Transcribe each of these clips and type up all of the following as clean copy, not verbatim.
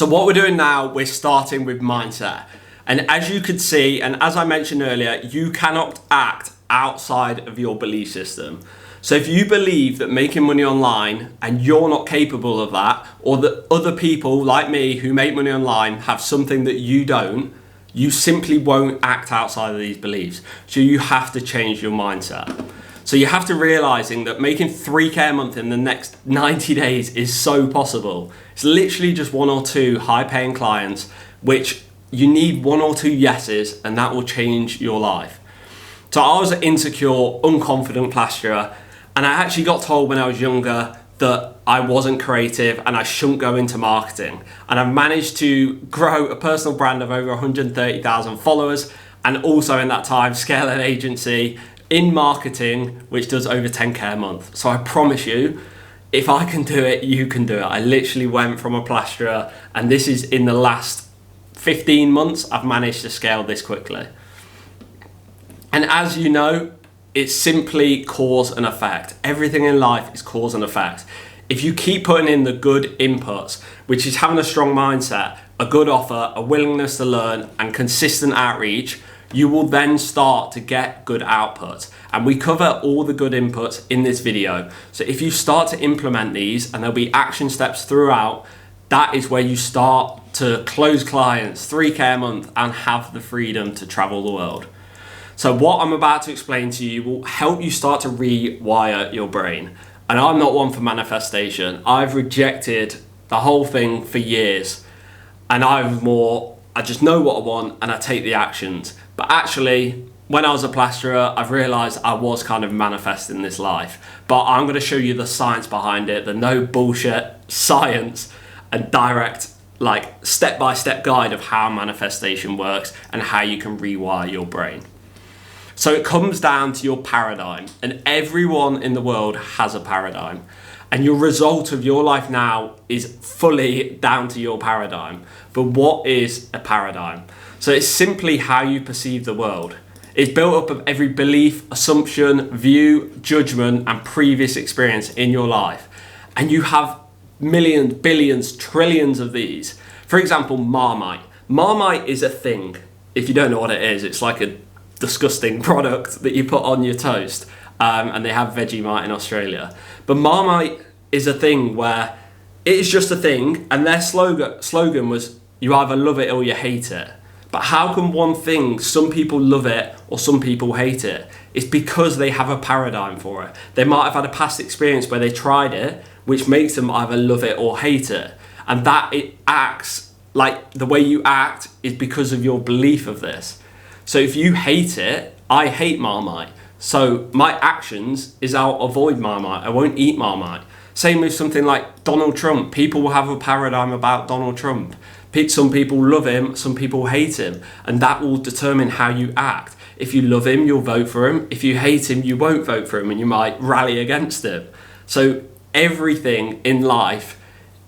So what we're doing now, we're starting with mindset. And as you could see, and as I mentioned earlier, you cannot act outside of your belief system. So if you believe that making money online and you're not capable of that, or that other people like me who make money online have something that you don't, you simply won't act outside of these beliefs. So you have to change your mindset. So you have to realizing that making 3K a month in the next 90 days is so possible. It's literally just one or two high paying clients, which you need one or two yeses, and that will change your life. So I was an insecure, unconfident plasterer, and I actually got told when I was younger that I wasn't creative and I shouldn't go into marketing. And I've managed to grow a personal brand of over 130,000 followers, and also in that time scale an agency in marketing, which does over 10K a month. So I promise you, if I can do it, you can do it. I literally went from a plasterer, and this is in the last 15 months, I've managed to scale this quickly. And as you know, it's simply cause and effect. Everything in life is cause and effect. If you keep putting in the good inputs, which is having a strong mindset, a good offer, a willingness to learn, and consistent outreach, you will then start to get good output. And we cover all the good inputs in this video. So if you start to implement these, and there'll be action steps throughout, that is where you start to close clients, 3K a month, and have the freedom to travel the world. So what I'm about to explain to you will help you start to rewire your brain. And I'm not one for manifestation. I've rejected the whole thing for years. And I just know what I want and I take the actions. But actually, when I was a plasterer, I've realized I was kind of manifesting this life. But I'm going to show you the science behind it, the no bullshit science and direct, like step-by-step guide of how manifestation works and how you can rewire your brain. So it comes down to your paradigm, and everyone in the world has a paradigm. And your result of your life now is fully down to your paradigm. But what is a paradigm? So it's simply how you perceive the world. It's built up of every belief, assumption, view, judgment, and previous experience in your life. And you have millions, billions, trillions of these. For example, Marmite. Marmite is a thing. If you don't know what it is, it's like a disgusting product that you put on your toast. And they have Vegemite in Australia. But Marmite is a thing where it is just a thing, and their slogan was, you either love it or you hate it. But how can one thing, some people love it or some people hate it? It's because they have a paradigm for it. They might have had a past experience where they tried it, which makes them either love it or hate it. And that it acts like the way you act is because of your belief of this. So if you hate it, I hate Marmite. So my actions is I'll avoid Marmite. I won't eat Marmite. Same with something like Donald Trump. People will have a paradigm about Donald Trump. Some people love him, some people hate him. And that will determine how you act. If you love him, you'll vote for him. If you hate him, you won't vote for him and you might rally against him. So everything in life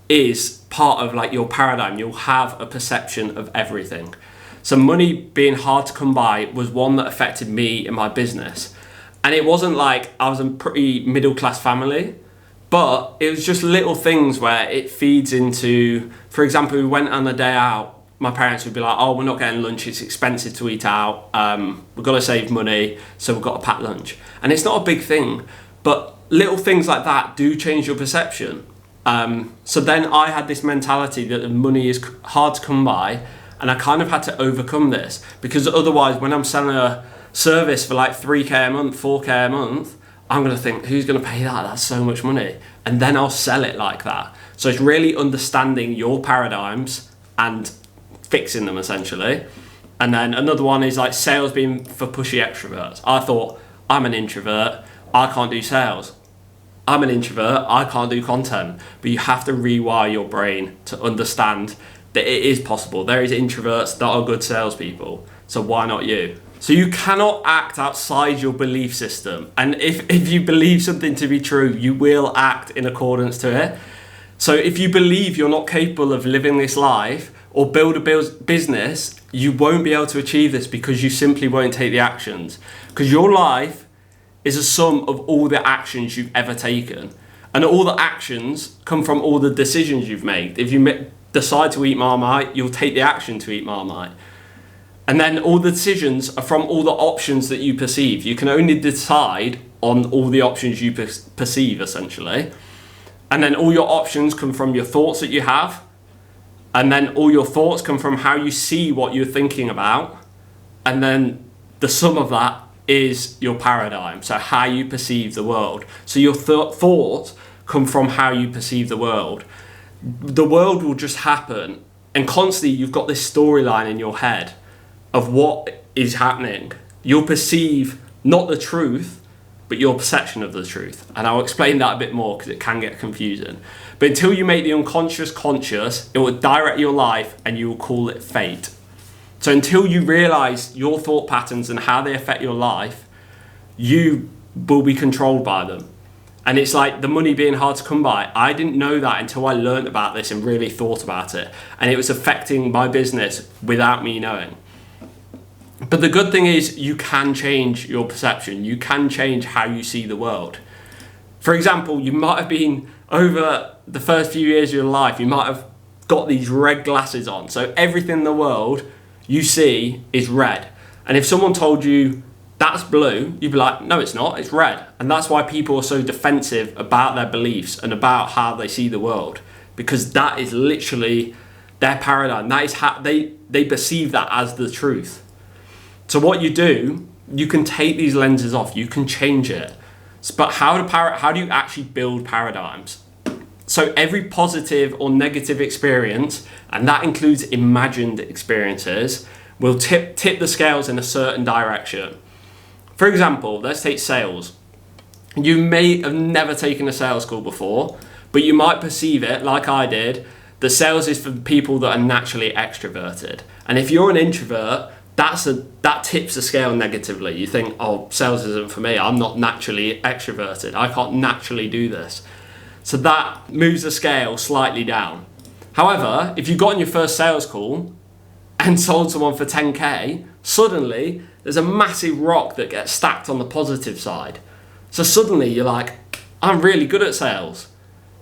is part of like your paradigm. You'll have a perception of everything. So money being hard to come by was one that affected me in my business. And it wasn't like I was a pretty middle class family, but it was just little things where it feeds into, for example, we went on a day out, my parents would be like, oh, we're not getting lunch, it's expensive to eat out, we've got to save money, so we've got to pack lunch. And it's not a big thing, but little things like that do change your perception. So then I had this mentality that money is hard to come by, and I kind of had to overcome this, because otherwise when I'm selling a service for like 3K a month, 4K a month, I'm going to think, who's going to pay that? That's so much money. And then I'll sell it like that. So it's really understanding your paradigms and fixing them essentially. And then another one is like sales being for pushy extroverts. I thought, I'm an introvert, I can't do sales. I'm an introvert, I can't do content. But you have to rewire your brain to understand that it is possible. There is introverts that are good salespeople. So why not you? So you cannot act outside your belief system. And if you believe something to be true, you will act in accordance to it. So if you believe you're not capable of living this life or build a business, you won't be able to achieve this because you simply won't take the actions. Because your life is a sum of all the actions you've ever taken. And all the actions come from all the decisions you've made. If you decide to eat Marmite, you'll take the action to eat Marmite. And then all the decisions are from all the options that you perceive. You can only decide on all the options you perceive, essentially. And then all your options come from your thoughts that you have. And then all your thoughts come from how you see what you're thinking about. And then the sum of that is your paradigm, so how you perceive the world. So your thoughts come from how you perceive the world. The world will just happen, and constantly you've got this storyline in your head of what is happening. You'll perceive not the truth, but your perception of the truth. And I'll explain that a bit more because it can get confusing. But until you make the unconscious conscious, it will direct your life and you will call it fate. So until you realize your thought patterns and how they affect your life, you will be controlled by them. And it's like the money being hard to come by. I didn't know that until I learned about this and really thought about it. And it was affecting my business without me knowing. But the good thing is you can change your perception. You can change how you see the world. For example, you might have been, over the first few years of your life, you might have got these red glasses on. So everything in the world you see is red. And if someone told you that's blue, you'd be like, no, it's not, it's red. And that's why people are so defensive about their beliefs and about how they see the world, because that is literally their paradigm. That is how they perceive that as the truth. So what you do, you can take these lenses off, you can change it. But how do you actually build paradigms? So every positive or negative experience, and that includes imagined experiences, will tip the scales in a certain direction. For example, let's take sales. You may have never taken a sales call before, but you might perceive it, like I did, that sales is for people that are naturally extroverted. And if you're an introvert, that tips the scale negatively. You think, oh, sales isn't for me. I'm not naturally extroverted. I can't naturally do this. So that moves the scale slightly down. However, if you got on your first sales call and sold someone for 10K, suddenly there's a massive rock that gets stacked on the positive side. So suddenly you're like, I'm really good at sales,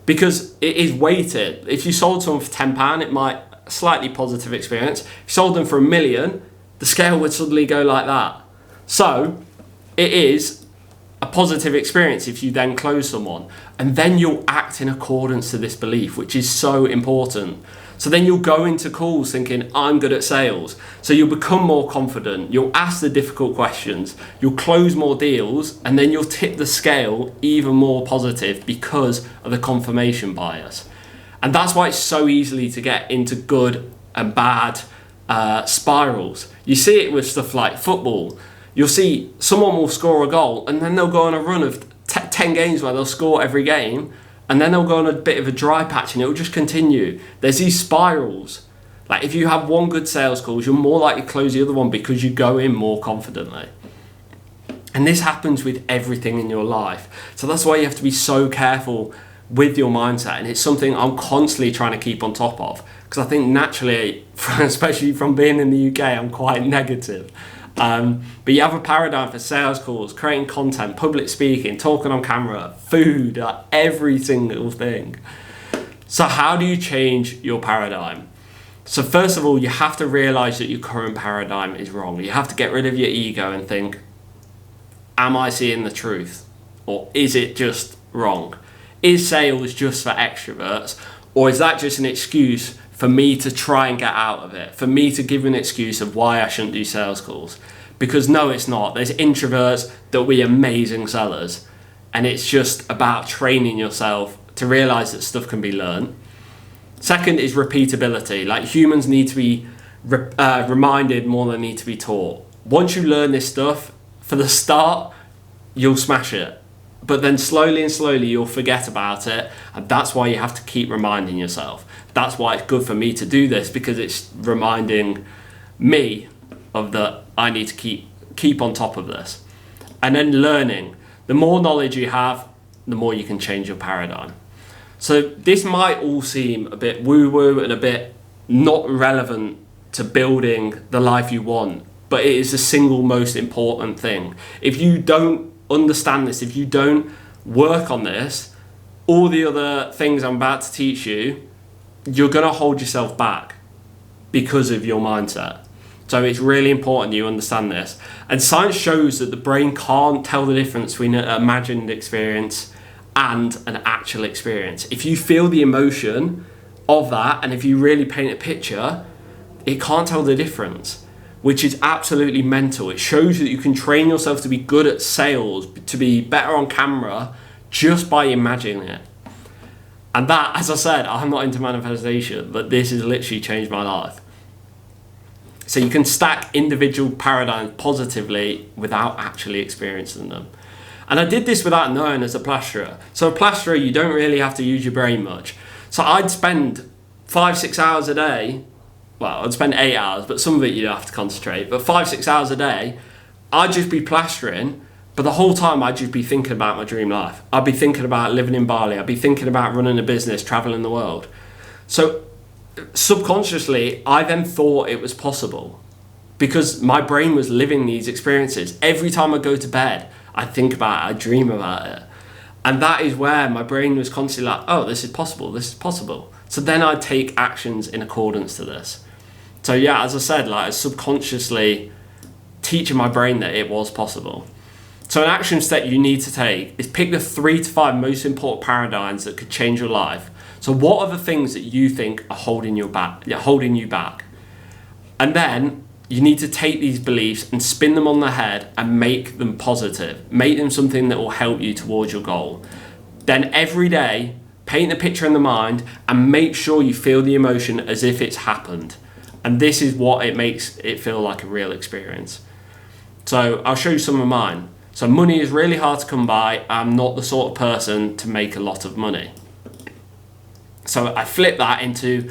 because it is weighted. If you sold someone for £10, it might slightly positive experience. If you sold them for $1 million, the scale would suddenly go like that. So it is a positive experience if you then close someone, and then you'll act in accordance to this belief, which is so important. So then you'll go into calls thinking, I'm good at sales. So you'll become more confident, you'll ask the difficult questions, you'll close more deals, and then you'll tip the scale even more positive because of the confirmation bias. And that's why it's so easily to get into good and bad spirals. You see it with stuff like football. You'll see someone will score a goal and then they'll go on a run of 10 games where they'll score every game, and then they'll go on a bit of a dry patch and it'll just continue. There's these spirals. Like if you have one good sales call, you're more likely to close the other one because you go in more confidently. And this happens with everything in your life. So that's why you have to be so careful with your mindset, and it's something I'm constantly trying to keep on top of, because I think naturally, especially from being in the UK, I'm quite negative. But you have a paradigm for sales calls, creating content, public speaking, talking on camera, food, every single thing. So how do you change your paradigm? So first of all, you have to realize that your current paradigm is wrong. You have to get rid of your ego and think, am I seeing the truth? Or is it just wrong? Is sales just for extroverts? Or is that just an excuse for me to try and get out of it? For me to give an excuse of why I shouldn't do sales calls? Because no, it's not. There's introverts that will be amazing sellers. And it's just about training yourself to realize that stuff can be learned. Second is repeatability. Like humans need to be reminded more than need to be taught. Once you learn this stuff, for the start, you'll smash it. But then slowly and slowly you'll forget about it, and that's why you have to keep reminding yourself. That's why it's good for me to do this, because it's reminding me of that I need to keep on top of this. And then learning. The more knowledge you have, the more you can change your paradigm. So this might all seem a bit woo-woo and a bit not relevant to building the life you want, but it is the single most important thing. If you don't understand this, if you don't work on this, all the other things I'm about to teach you you're going to hold yourself back because of your mindset. So it's really important you understand this. And science shows that the brain can't tell the difference between an imagined experience and an actual experience. If you feel the emotion of that, and if you really paint a picture, it can't tell the difference, which is absolutely mental. It shows that you can train yourself to be good at sales, to be better on camera, just by imagining it. And that, as I said, I'm not into manifestation, but this has literally changed my life. So you can stack individual paradigms positively without actually experiencing them. And I did this without knowing as a plasterer. So a plasterer, you don't really have to use your brain much. So I'd spend 5-6 hours a day, well, I'd spend 8 hours, but some of it you have to concentrate, but 5-6 hours a day, I'd just be plastering, but the whole time I'd just be thinking about my dream life. I'd be thinking about living in Bali. I'd be thinking about running a business, traveling the world. So subconsciously, I then thought it was possible because my brain was living these experiences. Every time I go to bed, I think about it, I dream about it. And that is where my brain was constantly like, oh, this is possible, this is possible. So then I'd take actions in accordance to this. So yeah, as I said, like I was subconsciously teaching my brain that it was possible. So an action step you need to take is pick the 3 to 5 most important paradigms that could change your life. So what are the things that you think are holding you back? And then you need to take these beliefs and spin them on the head and make them positive. Make them something that will help you towards your goal. Then every day, paint the picture in the mind and make sure you feel the emotion as if it's happened. And this is what it makes it feel like a real experience. So I'll show you some of mine. So money is really hard to come by. I'm not the sort of person to make a lot of money. So I flip that into,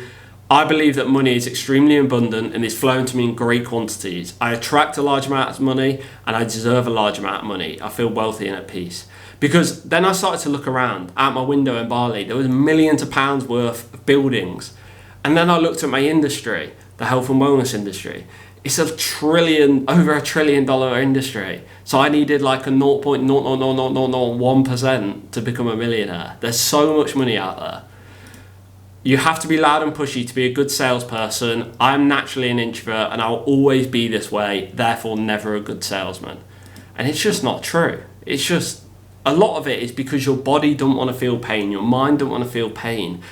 I believe that money is extremely abundant and is flowing to me in great quantities. I attract a large amount of money and I deserve a large amount of money. I feel wealthy and at peace. Because then I started to look around out my window in Bali. There was millions of pounds worth of buildings. And then I looked at my industry, the health and wellness industry. It's over $1 trillion industry. So I needed like a 0.00001% to become a millionaire. There's so much money out there. You have to be loud and pushy to be a good salesperson. I'm naturally an introvert and I'll always be this way, therefore never a good salesman. And it's just not true. It's just, a lot of it is because your body don't want to feel pain, your mind don't want to feel pain.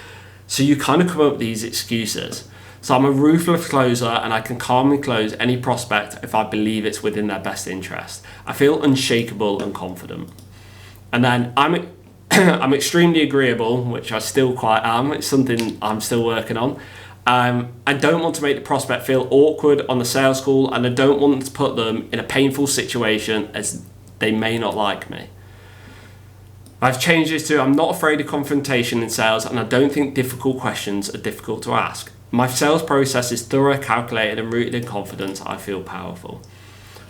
So you kind of come up with these excuses. So I'm a ruthless closer and I can calmly close any prospect if I believe it's within their best interest. I feel unshakable and confident. And then I'm extremely agreeable, which I still quite am. It's something I'm still working on. I don't want to make the prospect feel awkward on the sales call, and I don't want to put them in a painful situation as they may not like me. I've changed this to, I'm not afraid of confrontation in sales, and I don't think difficult questions are difficult to ask. My sales process is thorough, calculated, and rooted in confidence. I feel powerful.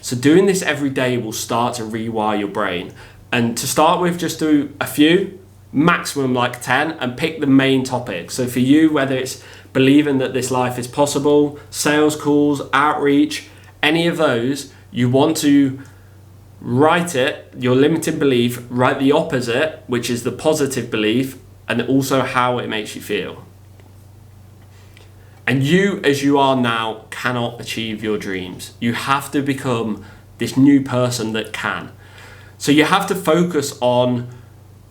So doing this every day will start to rewire your brain. And to start with, just do a few, maximum like 10, and pick the main topics. So for you, whether it's believing that this life is possible, sales calls, outreach, any of those, you want to write it, your limiting belief, write the opposite, which is the positive belief, and also how it makes you feel. And you, as you are now, cannot achieve your dreams. You have to become this new person that can. So you have to focus on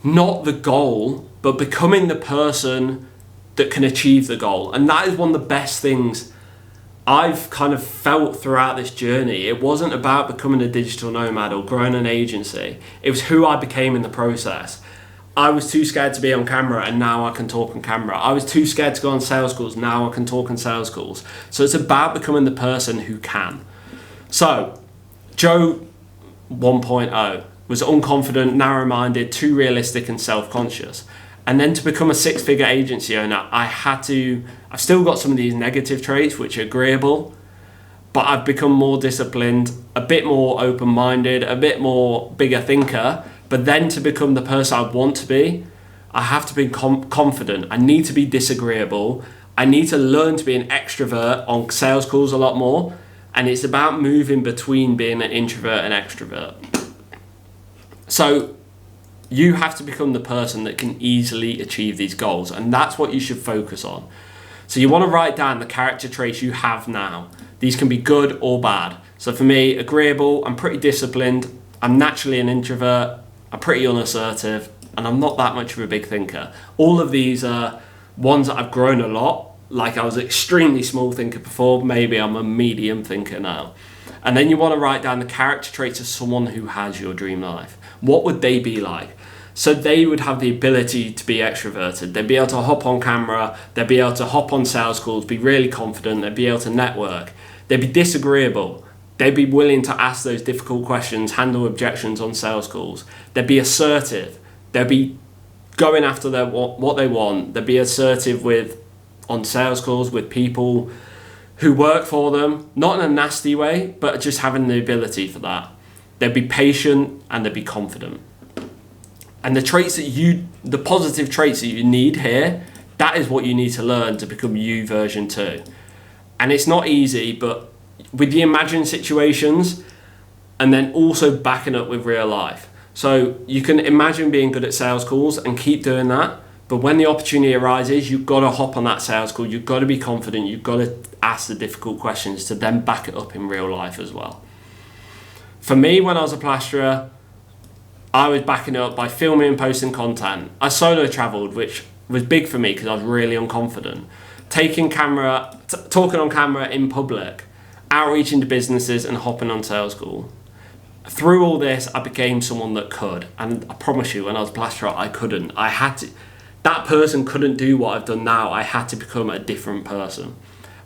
not the goal, but becoming the person that can achieve the goal. And that is one of the best things I've kind of felt throughout this journey. It wasn't about becoming a digital nomad or growing an agency. It was who I became in the process. I was too scared to be on camera and now I can talk on camera. I was too scared to go on sales calls, now I can talk on sales calls. So it's about becoming the person who can. So Joe 1.0 was unconfident, narrow-minded, too realistic and self-conscious. And then to become a 6-figure agency owner, I've still got some of these negative traits which are agreeable, but I've become more disciplined, a bit more open-minded, a bit more bigger thinker. But then to become the person I want to be, I have to be confident. I need to be disagreeable. I need to learn to be an extrovert on sales calls a lot more. And it's about moving between being an introvert and extrovert. So you have to become the person that can easily achieve these goals. And that's what you should focus on. So you want to write down the character traits you have now. These can be good or bad. So for me, agreeable, I'm pretty disciplined, I'm naturally an introvert, I'm pretty unassertive, and I'm not that much of a big thinker. All of these are ones that I've grown a lot. Like I was an extremely small thinker before, maybe I'm a medium thinker now. And then you want to write down the character traits of someone who has your dream life. What would they be like? So they would have the ability to be extroverted. They'd be able to hop on camera, they'd be able to hop on sales calls, be really confident, they'd be able to network. They'd be disagreeable. They'd be willing to ask those difficult questions, handle objections on sales calls. They'd be assertive. They'd be going after what they want. They'd be assertive on sales calls with people who work for them, not in a nasty way, but just having the ability for that. They'd be patient and they'd be confident. And the positive traits that you need here, that is what you need to learn to become you version 2. And it's not easy, but with the imagined situations and then also backing up with real life. So you can imagine being good at sales calls and keep doing that. But when the opportunity arises, you've got to hop on that sales call. You've got to be confident. You've got to ask the difficult questions to then back it up in real life as well. For me, when I was a plasterer, I was backing it up by filming and posting content. I solo traveled, which was big for me because I was really unconfident. Talking on camera in public, outreaching to businesses and hopping on sales call. Through all this, I became someone that could. And I promise you, when I was a plasterer, I couldn't. That person couldn't do what I've done now. I had to become a different person.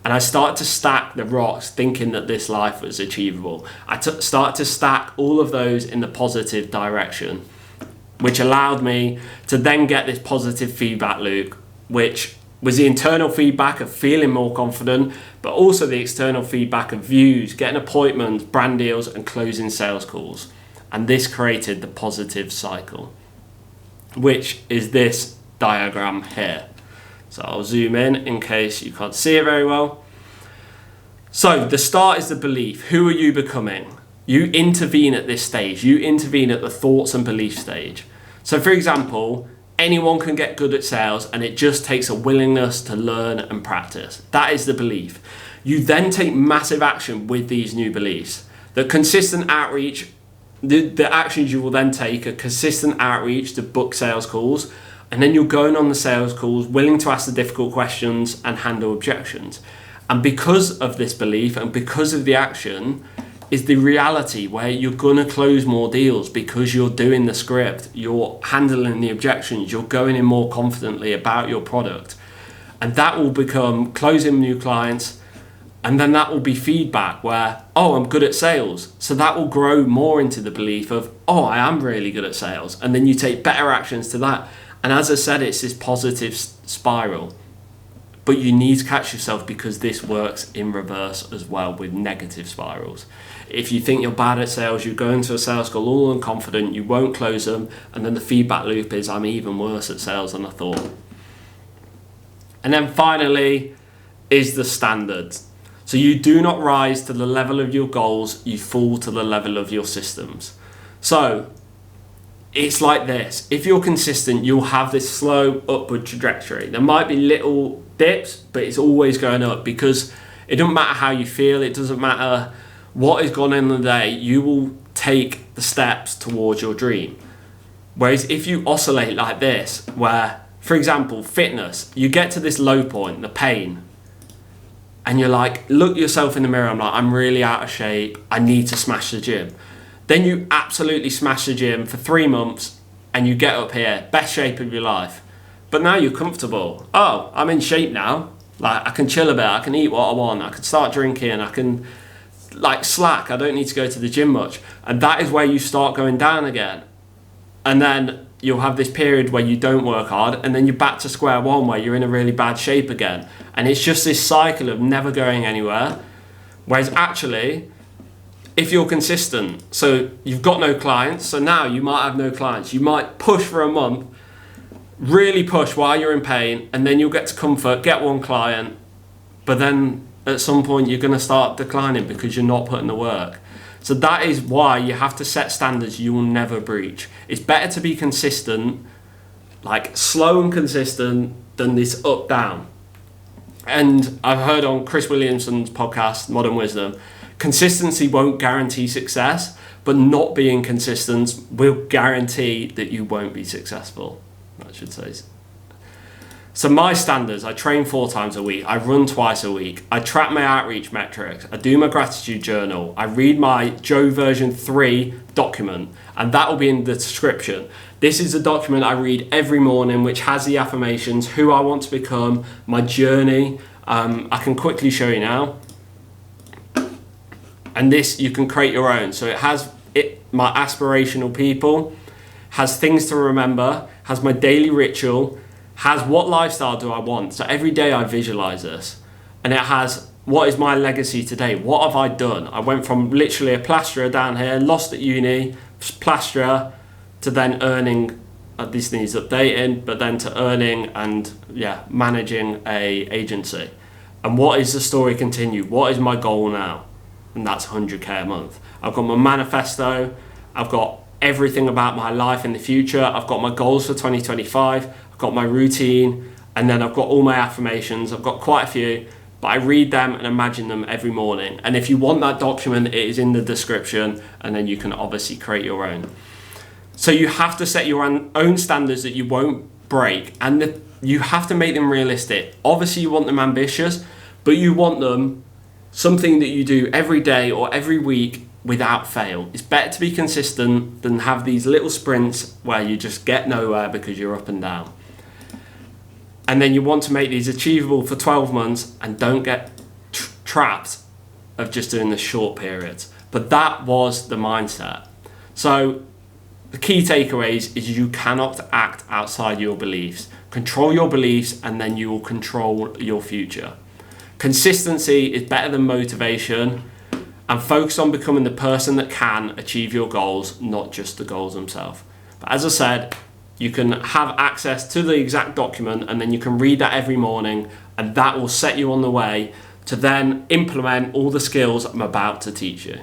And I started to stack the rocks thinking that this life was achievable. I started to stack all of those in the positive direction, which allowed me to then get this positive feedback loop, which was the internal feedback of feeling more confident, but also the external feedback of views, getting appointments, brand deals, and closing sales calls. And this created the positive cycle, which is this diagram here. So I'll zoom in case you can't see it very well. So the start is the belief. Who are you becoming? You intervene at this stage. You intervene at the thoughts and belief stage. So for example, anyone can get good at sales and it just takes a willingness to learn and practice. That is the belief. You then take massive action with these new beliefs. The consistent outreach, the actions you will then take are consistent outreach to book sales calls, and then you're going on the sales calls, willing to ask the difficult questions and handle objections. And because of this belief and because of the action is the reality where you're going to close more deals because you're doing the script, you're handling the objections, you're going in more confidently about your product. And that will become closing new clients, and then that will be feedback where, oh, I'm good at sales. So that will grow more into the belief of, oh, I am really good at sales. And then you take better actions to that. And as I said, it's this positive spiral. But you need to catch yourself because this works in reverse as well with negative spirals. If you think you're bad at sales, you go into a sales call all unconfident, you won't close them, and then the feedback loop is, I'm even worse at sales than I thought. And then finally is the standards. So you do not rise to the level of your goals, you fall to the level of your systems. So it's like this. If you're consistent, you'll have this slow upward trajectory. There might be little dips, but it's always going up because it doesn't matter how you feel. It doesn't matter what is going on in the day. You will take the steps towards your dream. Whereas if you oscillate like this, where, for example, fitness, you get to this low point, the pain, and you're like, look yourself in the mirror. I'm really out of shape. I need to smash the gym. Then you absolutely smash the gym for 3 months and you get up here, best shape of your life. But now you're comfortable. Oh, I'm in shape now. Like I can chill a bit, I can eat what I want, I can start drinking, I can slack, I don't need to go to the gym much. And that is where you start going down again. And then you'll have this period where you don't work hard and then you're back to square one where you're in a really bad shape again. And it's just this cycle of never going anywhere. Whereas actually, if you're consistent, so you've got no clients, so now you might have no clients. You might push for a month, really push while you're in pain, and then you'll get to comfort, get one client, but then at some point you're going to start declining because you're not putting the work. So that is why you have to set standards you will never breach. It's better to be consistent, like slow and consistent, than this up-down. And I've heard on Chris Williamson's podcast, Modern Wisdom, consistency won't guarantee success, but not being consistent will guarantee that you won't be successful, I should say. So my standards: I train 4 times a week, I run twice a week, I track my outreach metrics, I do my gratitude journal, I read my Joe version 3 document, and that will be in the description. This is a document I read every morning, which has the affirmations, who I want to become, my journey. I can quickly show you now. And this, you can create your own. So it has my aspirational people, has things to remember, has my daily ritual, has what lifestyle do I want. So every day I visualize this. And it has, what is my legacy today? What have I done? I went from literally a plasterer down here, lost at uni, plasterer, to then earning, this needs updating, but then to earning and managing a agency. And what is the story continue? What is my goal now? And that's 100k a month. I've got my manifesto, I've got everything about my life in the future, I've got my goals for 2025, I've got my routine, and then I've got all my affirmations. I've got quite a few, but I read them and imagine them every morning. And if you want that document, it is in the description, and then you can obviously create your own. So you have to set your own standards that you won't break, and you have to make them realistic. Obviously you want them ambitious, but you want them something that you do every day or every week without fail. It's better to be consistent than have these little sprints where you just get nowhere because you're up and down. And then you want to make these achievable for 12 months and don't get trapped of just doing the short periods. But that was the mindset. So the key takeaways is you cannot act outside your beliefs. Control your beliefs, and then you will control your future. Consistency is better than motivation, and focus on becoming the person that can achieve your goals, not just the goals themselves. But as I said, you can have access to the exact document, and then you can read that every morning, and that will set you on the way to then implement all the skills I'm about to teach you.